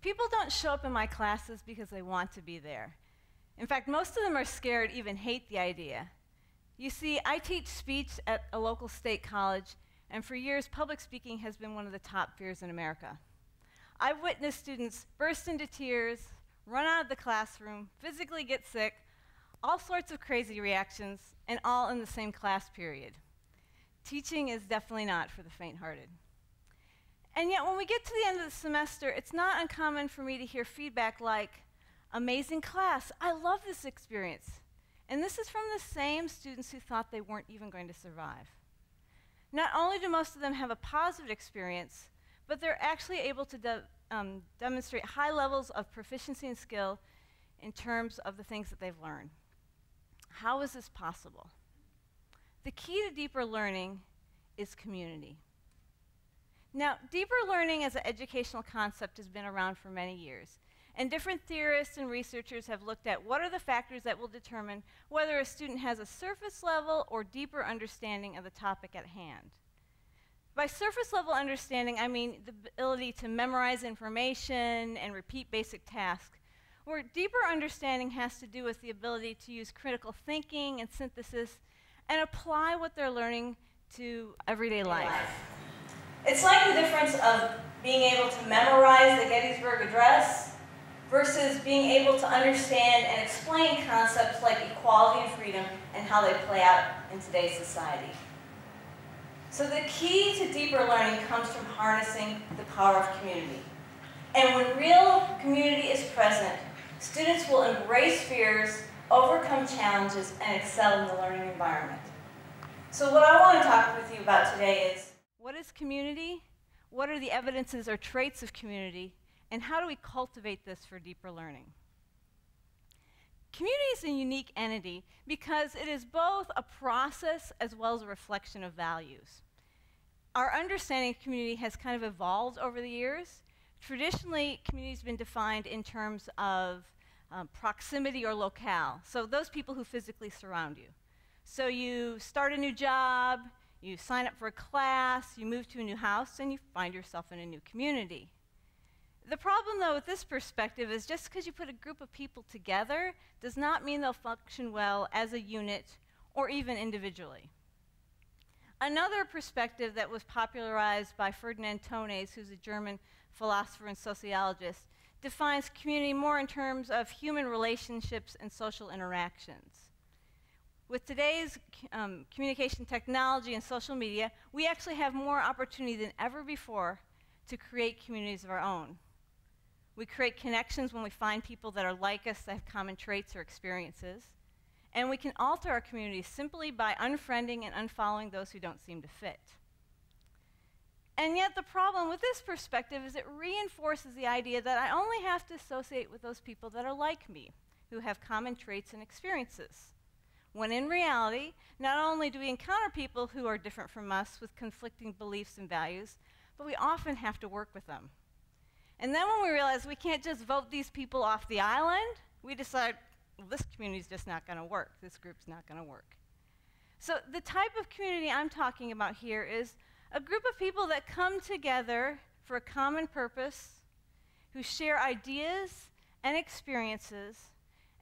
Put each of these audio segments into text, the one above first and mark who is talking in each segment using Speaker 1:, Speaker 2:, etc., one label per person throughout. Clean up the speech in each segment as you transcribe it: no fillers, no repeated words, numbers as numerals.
Speaker 1: People don't show up in my classes because they want to be there. In fact, most of them are scared, even hate the idea. You see, I teach speech at a local state college, and for years, public speaking has been one of the top fears in America. I've witnessed students burst into tears, run out of the classroom, physically get sick, all sorts of crazy reactions, and all in the same class period. Teaching is definitely not for the faint-hearted. And yet, when we get to the end of the semester, it's not uncommon for me to hear feedback like, "Amazing class, I love this experience." And this is from the same students who thought they weren't even going to survive. Not only do most of them have a positive experience, but they're actually able to demonstrate high levels of proficiency and skill in terms of the things that they've learned. How is this possible? The key to deeper learning is community. Now, deeper learning as an educational concept has been around for many years, and different theorists and researchers have looked at what are the factors that will determine whether a student has a surface level or deeper understanding of the topic at hand. By surface level understanding, I mean the ability to memorize information and repeat basic tasks, where deeper understanding has to do with the ability to use critical thinking and synthesis and apply what they're learning to everyday life. It's like the difference of being able to memorize the Gettysburg Address versus being able to understand and explain concepts like equality and freedom and how they play out in today's society. So the key to deeper learning comes from harnessing the power of community. And when real community is present, students will embrace fears, overcome challenges, and excel in the learning environment. So what I want to talk with you about today is, what is community? What are the evidences or traits of community? And how do we cultivate this for deeper learning? Community is a unique entity because it is both a process as well as a reflection of values. Our understanding of community has kind of evolved over the years. Traditionally, community has been defined in terms of proximity or locale, so those people who physically surround you. So you start a new job, you sign up for a class, you move to a new house, and you find yourself in a new community. The problem, though, with this perspective is just because you put a group of people together does not mean they'll function well as a unit or even individually. Another perspective that was popularized by Ferdinand Tönnies, who's a German philosopher and sociologist, defines community more in terms of human relationships and social interactions. With today's communication technology and social media, we actually have more opportunity than ever before to create communities of our own. We create connections when we find people that are like us, that have common traits or experiences. And we can alter our community simply by unfriending and unfollowing those who don't seem to fit. And yet the problem with this perspective is it reinforces the idea that I only have to associate with those people that are like me, who have common traits and experiences. When in reality, not only do we encounter people who are different from us with conflicting beliefs and values, but we often have to work with them. And then when we realize we can't just vote these people off the island, we decide, well, this community's just not going to work. This group's not going to work. So the type of community I'm talking about here is a group of people that come together for a common purpose, who share ideas and experiences,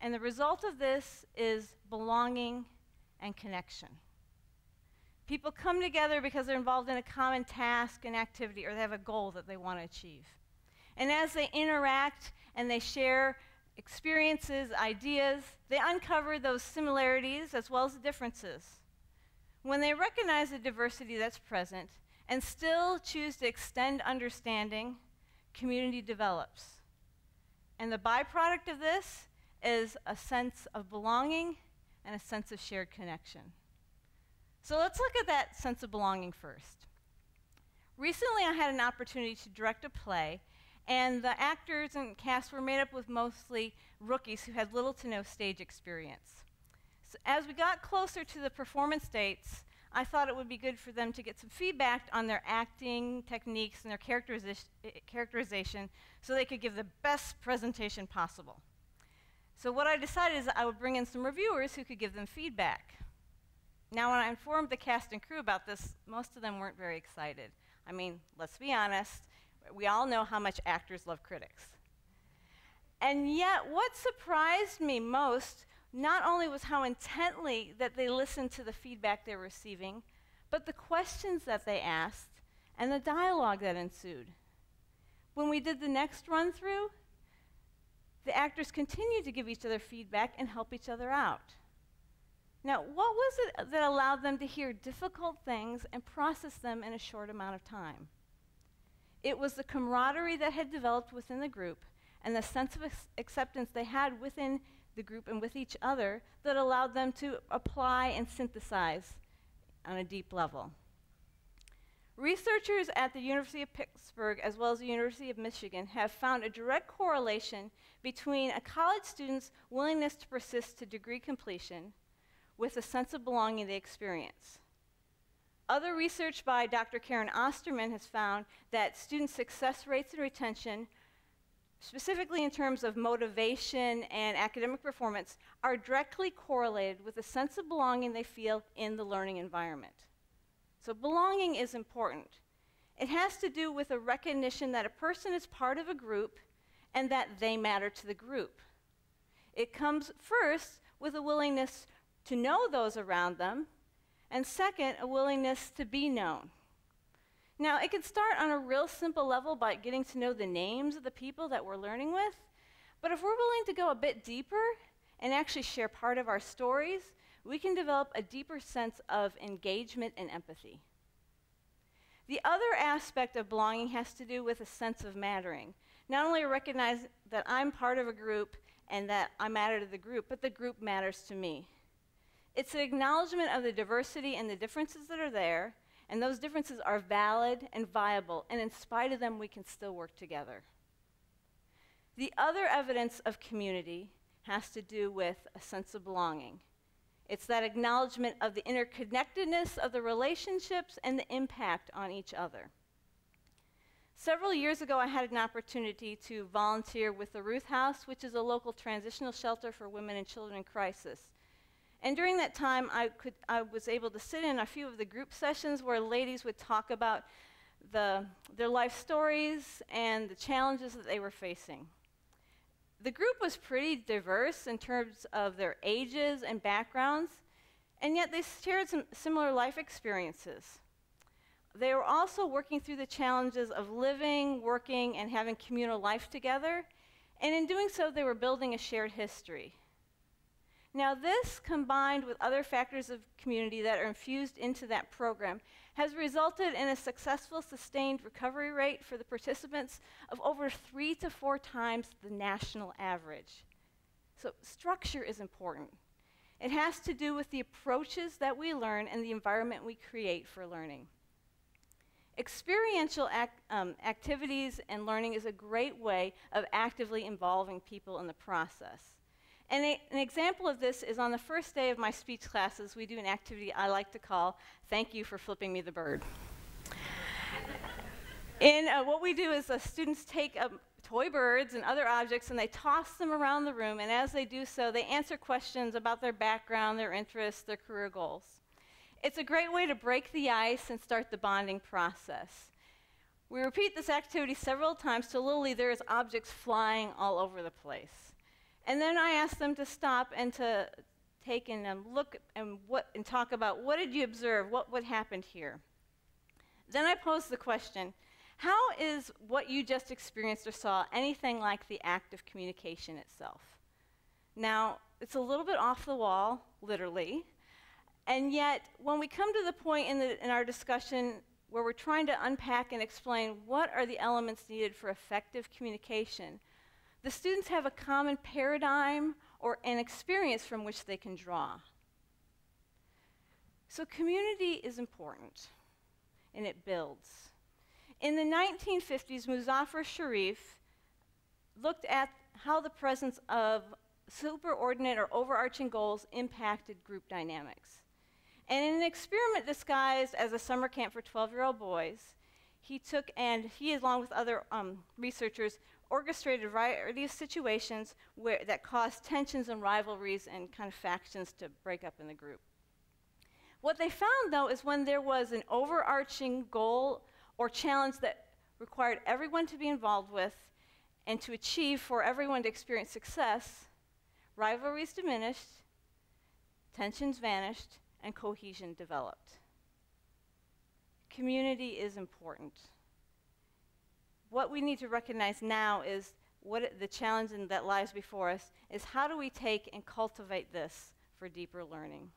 Speaker 1: and the result of this is belonging and connection. People come together because they're involved in a common task and activity, or they have a goal that they want to achieve. And as they interact and they share experiences, ideas, they uncover those similarities as well as the differences. When they recognize the diversity that's present and still choose to extend understanding, community develops. And the byproduct of this is a sense of belonging and a sense of shared connection. So let's look at that sense of belonging first. Recently, I had an opportunity to direct a play, and the actors and cast were made up with mostly rookies who had little to no stage experience. So as we got closer to the performance dates, I thought it would be good for them to get some feedback on their acting techniques and their characterization so they could give the best presentation possible. So what I decided is that I would bring in some reviewers who could give them feedback. Now, when I informed the cast and crew about this, most of them weren't very excited. I mean, let's be honest, we all know how much actors love critics. And yet, what surprised me most not only was how intently that they listened to the feedback they were receiving, but the questions that they asked and the dialogue that ensued. When we did the next run through, the actors continued to give each other feedback and help each other out. Now, what was it that allowed them to hear difficult things and process them in a short amount of time? It was the camaraderie that had developed within the group and the sense of acceptance they had within the group and with each other that allowed them to apply and synthesize on a deep level. Researchers at the University of Pittsburgh, as well as the University of Michigan, have found a direct correlation between a college student's willingness to persist to degree completion with a sense of belonging they experience. Other research by Dr. Karen Osterman has found that student success rates and retention, specifically in terms of motivation and academic performance, are directly correlated with the sense of belonging they feel in the learning environment. So belonging is important. It has to do with a recognition that a person is part of a group and that they matter to the group. It comes first with a willingness to know those around them, and second, a willingness to be known. Now, it can start on a real simple level by getting to know the names of the people that we're learning with, but if we're willing to go a bit deeper and actually share part of our stories, we can develop a deeper sense of engagement and empathy. The other aspect of belonging has to do with a sense of mattering. Not only recognize that I'm part of a group and that I matter to the group, but the group matters to me. It's an acknowledgement of the diversity and the differences that are there, and those differences are valid and viable, and in spite of them, we can still work together. The other evidence of community has to do with a sense of belonging. It's that acknowledgement of the interconnectedness of the relationships and the impact on each other. Several years ago, I had an opportunity to volunteer with the Ruth House, which is a local transitional shelter for women and children in crisis. And during that time, I was able to sit in a few of the group sessions where ladies would talk about their life stories and the challenges that they were facing. The group was pretty diverse in terms of their ages and backgrounds, and yet they shared some similar life experiences. They were also working through the challenges of living, working, and having communal life together, and in doing so, they were building a shared history. Now, this, combined with other factors of community that are infused into that program, has resulted in a successful, sustained recovery rate for the participants of over 3 to 4 times the national average. So structure is important. It has to do with the approaches that we learn and the environment we create for learning. Experiential activities and learning is a great way of actively involving people in the process. And an example of this is on the first day of my speech classes, we do an activity I like to call, "Thank you for flipping me the bird." And what we do is students take toy birds and other objects and they toss them around the room, and as they do so, they answer questions about their background, their interests, their career goals. It's a great way to break the ice and start the bonding process. We repeat this activity several times till literally there's objects flying all over the place. And then I asked them to stop and to take and look and talk about what did you observe, what happened here. Then I posed the question, how is what you just experienced or saw anything like the act of communication itself? Now, it's a little bit off the wall, literally, and yet when we come to the point in our discussion where we're trying to unpack and explain what are the elements needed for effective communication, the students have a common paradigm or an experience from which they can draw. So community is important, and it builds. In the 1950s, Muzaffar Sharif looked at how the presence of superordinate or overarching goals impacted group dynamics. And in an experiment disguised as a summer camp for 12-year-old boys, he along with other researchers, orchestrated a variety of situations that caused tensions and rivalries and kind of factions to break up in the group. What they found, though, is when there was an overarching goal or challenge that required everyone to be involved with, And to achieve for everyone to experience success, rivalries diminished, tensions vanished, and cohesion developed. Community is important. What we need to recognize now is the challenge that lies before us is how do we take and cultivate this for deeper learning?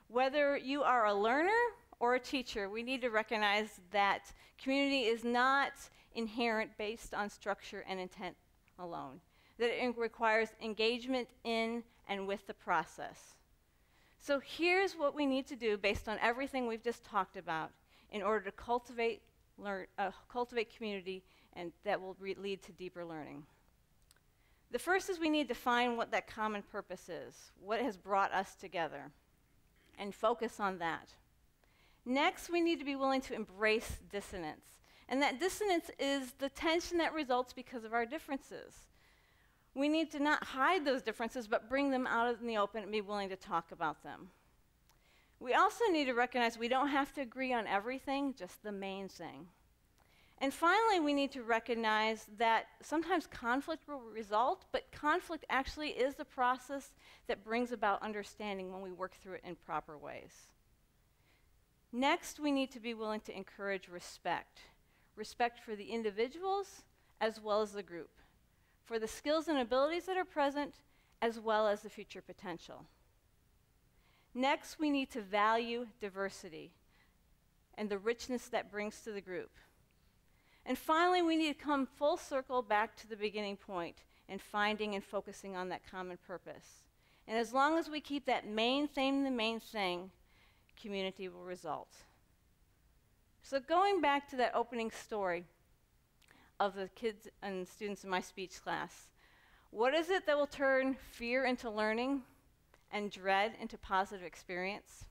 Speaker 1: Whether you are a learner or a teacher, we need to recognize that community is not inherent based on structure and intent alone, that it requires engagement in and with the process. So here's what we need to do based on everything we've just talked about in order to cultivate community, and that will lead to deeper learning. The first is we need to find what that common purpose is, what has brought us together, and focus on that. Next, we need to be willing to embrace dissonance. And that dissonance is the tension that results because of our differences. We need to not hide those differences, but bring them out in the open and be willing to talk about them. We also need to recognize we don't have to agree on everything, just the main thing. And finally, we need to recognize that sometimes conflict will result, but conflict actually is the process that brings about understanding when we work through it in proper ways. Next, we need to be willing to encourage respect. Respect for the individuals as well as the group, for the skills and abilities that are present as well as the future potential. Next, we need to value diversity and the richness that brings to the group. And finally, we need to come full circle back to the beginning point and finding and focusing on that common purpose. And as long as we keep that main thing the main thing, community will result. So going back to that opening story of the kids and students in my speech class, what is it that will turn fear into learning and dread into positive experience?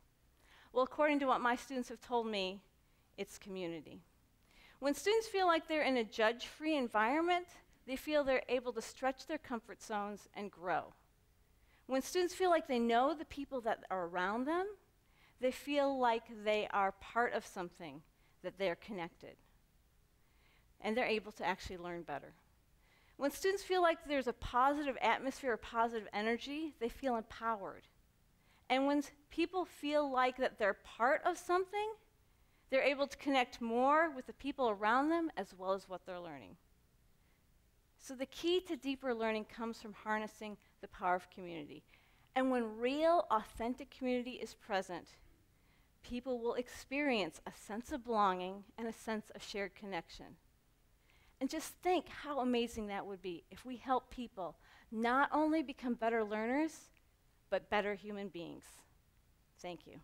Speaker 1: Well, according to what my students have told me, it's community. When students feel like they're in a judge-free environment, they feel they're able to stretch their comfort zones and grow. When students feel like they know the people that are around them, they feel like they are part of something, that they're connected. And they're able to actually learn better. When students feel like there's a positive atmosphere or positive energy, they feel empowered. And when people feel like that they're part of something, they're able to connect more with the people around them as well as what they're learning. So the key to deeper learning comes from harnessing the power of community. And when real, authentic community is present, people will experience a sense of belonging and a sense of shared connection. And just think how amazing that would be if we help people not only become better learners, but better human beings. Thank you.